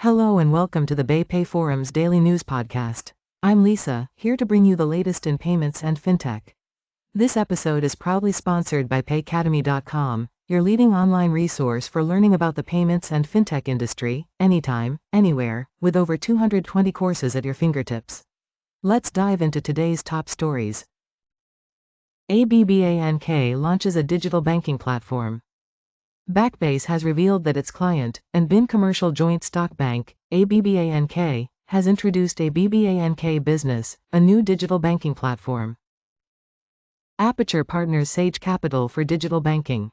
Hello and welcome to the BayPay Forum's daily news podcast. I'm Lisa, here to bring you the latest in payments and fintech. This episode is proudly sponsored by payacademy.com, your leading online resource for learning about the payments and fintech industry, anytime, anywhere, with over 220 courses at your fingertips. Let's dive into today's top stories. ABBANK launches a digital banking platform. Backbase has revealed that its client, and BIN commercial joint stock bank, ABBANK, has introduced ABBANK Business, a new digital banking platform. Apiture partners Sage Capital for digital banking.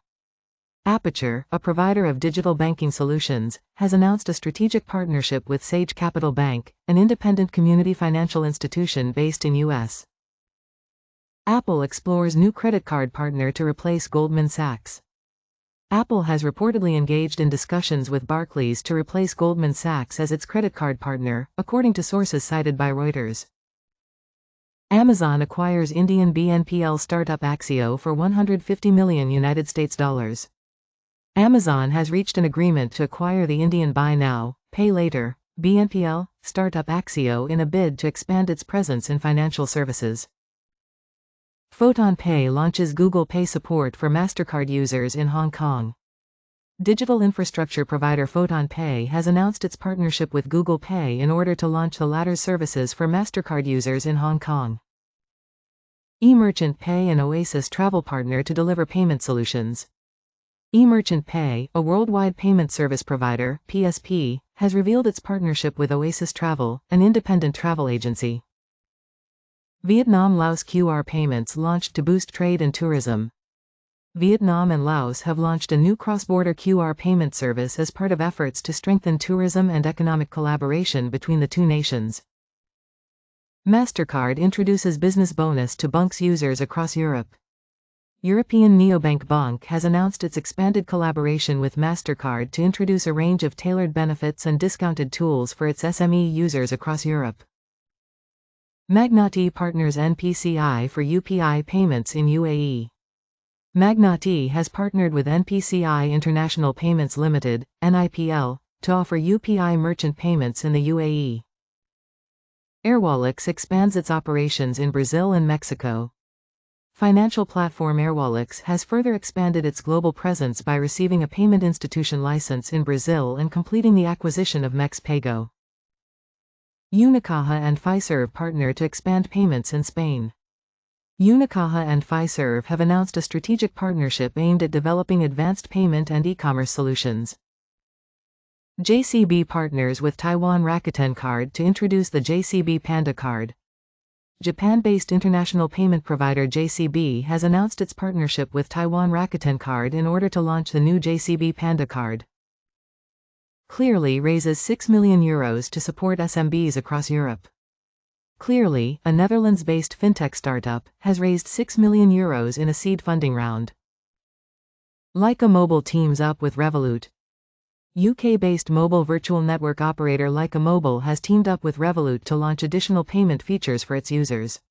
Apiture, a provider of digital banking solutions, has announced a strategic partnership with Sage Capital Bank, an independent community financial institution based in U.S. Apple explores new credit card partner to replace Goldman Sachs. Apple has reportedly engaged in discussions with Barclays to replace Goldman Sachs as its credit card partner, according to sources cited by Reuters. Amazon acquires Indian BNPL startup Axio for $150 million US. Amazon has reached an agreement to acquire the Indian buy now, pay later BNPL startup Axio in a bid to expand its presence in financial services. PhotonPay launches Google Pay support for Mastercard users in Hong Kong. Digital infrastructure provider PhotonPay has announced its partnership with Google Pay in order to launch the latter's services for Mastercard users in Hong Kong. eMerchant Pay and Oasis travel partner to deliver payment solutions. eMerchant Pay, a worldwide payment service provider, PSP, has revealed its partnership with Oasis Travel, an independent travel agency. Vietnam-Laos QR payments launched to boost trade and tourism. Vietnam and Laos have launched a new cross-border QR payment service as part of efforts to strengthen tourism and economic collaboration between the two nations. Mastercard introduces business bonus to bunq's users across Europe. European neobank bunq has announced its expanded collaboration with Mastercard to introduce a range of tailored benefits and discounted tools for its SME users across Europe. Magnati partners NPCI for UPI payments in UAE. Magnati has partnered with NPCI International Payments Limited, NIPL, to offer UPI merchant payments in the UAE. Airwallex expands its operations in Brazil and Mexico. Financial platform Airwallex has further expanded its global presence by receiving a payment institution license in Brazil and completing the acquisition of MexPago. Unicaja and Fiserv partner to expand payments in Spain. Unicaja and Fiserv have announced a strategic partnership aimed at developing advanced payment and e-commerce solutions. JCB partners with Taiwan Rakuten Card to introduce the JCB Panda Card. Japan-based international payment provider JCB has announced its partnership with Taiwan Rakuten Card in order to launch the new JCB Panda Card. Klearly raises €6 million to support SMBs across Europe. Klearly, a Netherlands-based fintech startup, has raised €6 million in a seed funding round. Lyca Mobile teams up with Revolut. UK-based mobile virtual network operator Lyca Mobile has teamed up with Revolut to launch additional payment features for its users.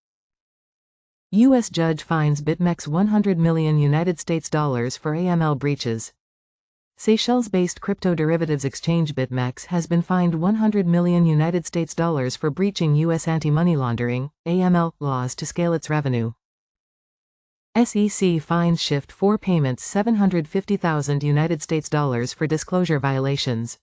U.S. judge fines BitMEX $100 million for AML breaches. Seychelles-based crypto derivatives exchange BitMEX has been fined $100 million for breaching U.S. anti-money laundering (AML) laws to scale its revenue. SEC fines Shift4 Payments $750,000 for disclosure violations.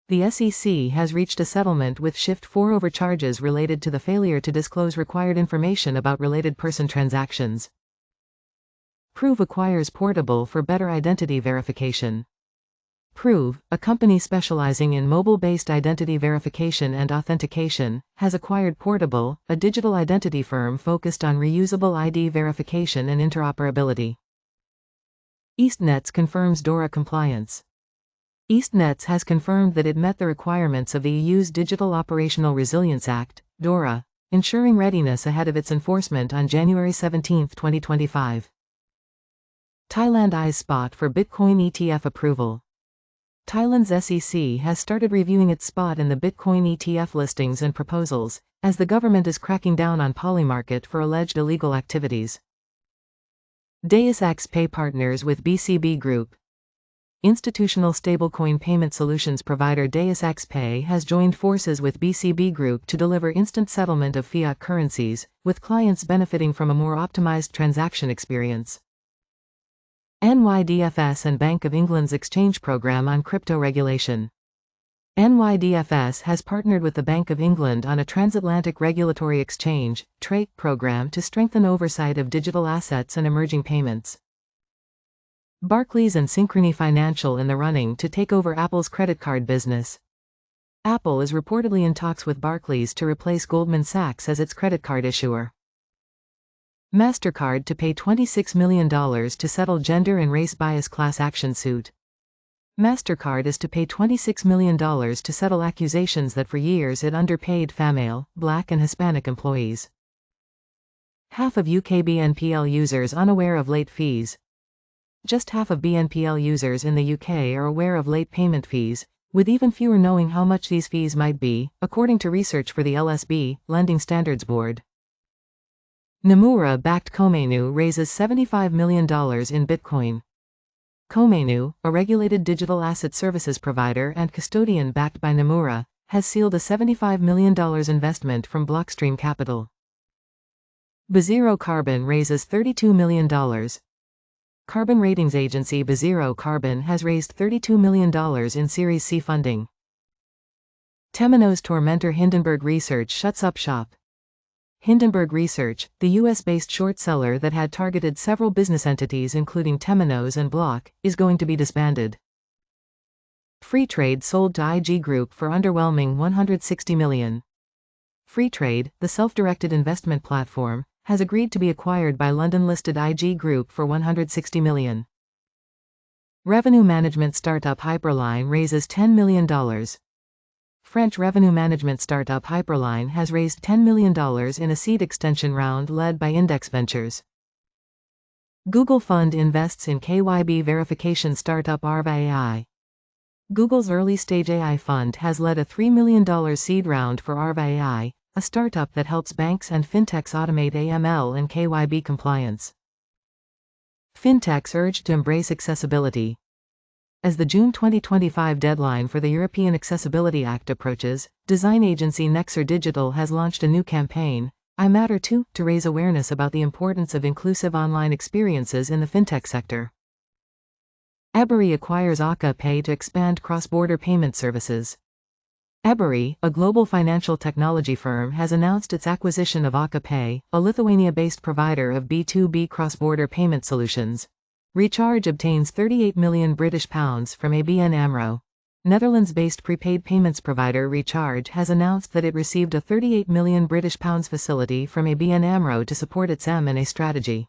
The SEC has reached a settlement with Shift4 over charges related to the failure to disclose required information about related person transactions. Prove acquires Portable for better identity verification. Prove, a company specializing in mobile-based identity verification and authentication, has acquired Portable, a digital identity firm focused on reusable ID verification and interoperability. EastNets confirms DORA compliance. EastNets has confirmed that it met the requirements of the EU's Digital Operational Resilience Act, DORA, ensuring readiness ahead of its enforcement on January 17, 2025. Thailand eyes spot for Bitcoin ETF approval. Thailand's SEC has started reviewing its spot in the Bitcoin ETF listings and proposals, as the government is cracking down on Polymarket for alleged illegal activities. Deus Ex Pay partners with BCB Group. Institutional stablecoin payment solutions provider DayasXPay has joined forces with BCB Group to deliver instant settlement of fiat currencies, with clients benefiting from a more optimized transaction experience. NYDFS and Bank of England's exchange program on crypto regulation. NYDFS has partnered with the Bank of England on a transatlantic regulatory exchange (TRAE) program to strengthen oversight of digital assets and emerging payments. Barclays and Synchrony Financial in the running to take over Apple's credit card business. Apple is reportedly in talks with Barclays to replace Goldman Sachs as its credit card issuer. Mastercard to pay $26 million to settle gender and race bias class action suit. Mastercard is to pay $26 million to settle accusations that for years it underpaid female, Black and Hispanic employees. Half of UK BNPL users unaware of late fees. Just half of BNPL users in the UK are aware of late payment fees, with even fewer knowing how much these fees might be, according to research for the LSB, Lending Standards Board. Nomura-backed Komainu raises $75 million in Bitcoin. Komainu, a regulated digital asset services provider and custodian backed by Nomura, has sealed a $75 million investment from Blockstream Capital. BeZero Carbon raises $32 million. Carbon ratings agency BeZero Carbon has raised $32 million in Series C funding. Temenos tormentor Hindenburg Research shuts up shop. Hindenburg Research, the US-based short seller that had targeted several business entities including Temenos and Block, is going to be disbanded. Freetrade sold to IG Group for underwhelming $160 million. Freetrade, the self-directed investment platform, has agreed to be acquired by London-listed IG Group for $160 million. Revenue management startup Hyperline raises $10 million. French revenue management startup Hyperline has raised $10 million in a seed extension round led by Index Ventures. Google Fund invests in KYB verification startup Arva AI. Google's early-stage AI fund has led a $3 million seed round for Arva AI, a startup that helps banks and fintechs automate AML and KYB compliance. Fintechs urged to embrace accessibility. As the June 2025 deadline for the European Accessibility Act approaches, design agency Nexer Digital has launched a new campaign, I Matter Too, to raise awareness about the importance of inclusive online experiences in the fintech sector. Ebury acquires Aka Pay to expand cross-border payment services. Ebury, a global financial technology firm, has announced its acquisition of Aka Pay, a Lithuania-based provider of B2B cross-border payment solutions. Recharge obtains £38 million from ABN AMRO. Netherlands-based prepaid payments provider Recharge has announced that it received a £38 million facility from ABN AMRO to support its M&A strategy.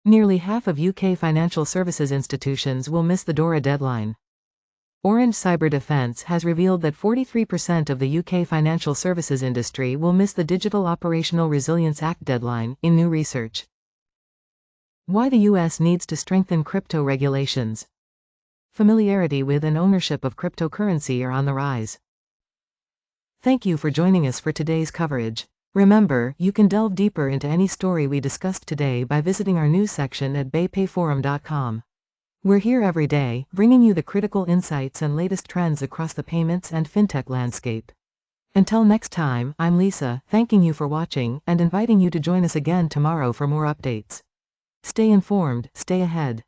Nearly half of UK financial services institutions will miss the DORA deadline. Orange Cyber Defence has revealed that 43% of the UK financial services industry will miss the Digital Operational Resilience Act deadline, in new research. Why the US needs to strengthen crypto regulations. Familiarity with and ownership of cryptocurrency are on the rise. Thank you for joining us for today's coverage. Remember, you can delve deeper into any story we discussed today by visiting our news section at baypayforum.com. We're here every day, bringing you the critical insights and latest trends across the payments and fintech landscape. Until next time, I'm Lisa, thanking you for watching, and inviting you to join us again tomorrow for more updates. Stay informed, stay ahead.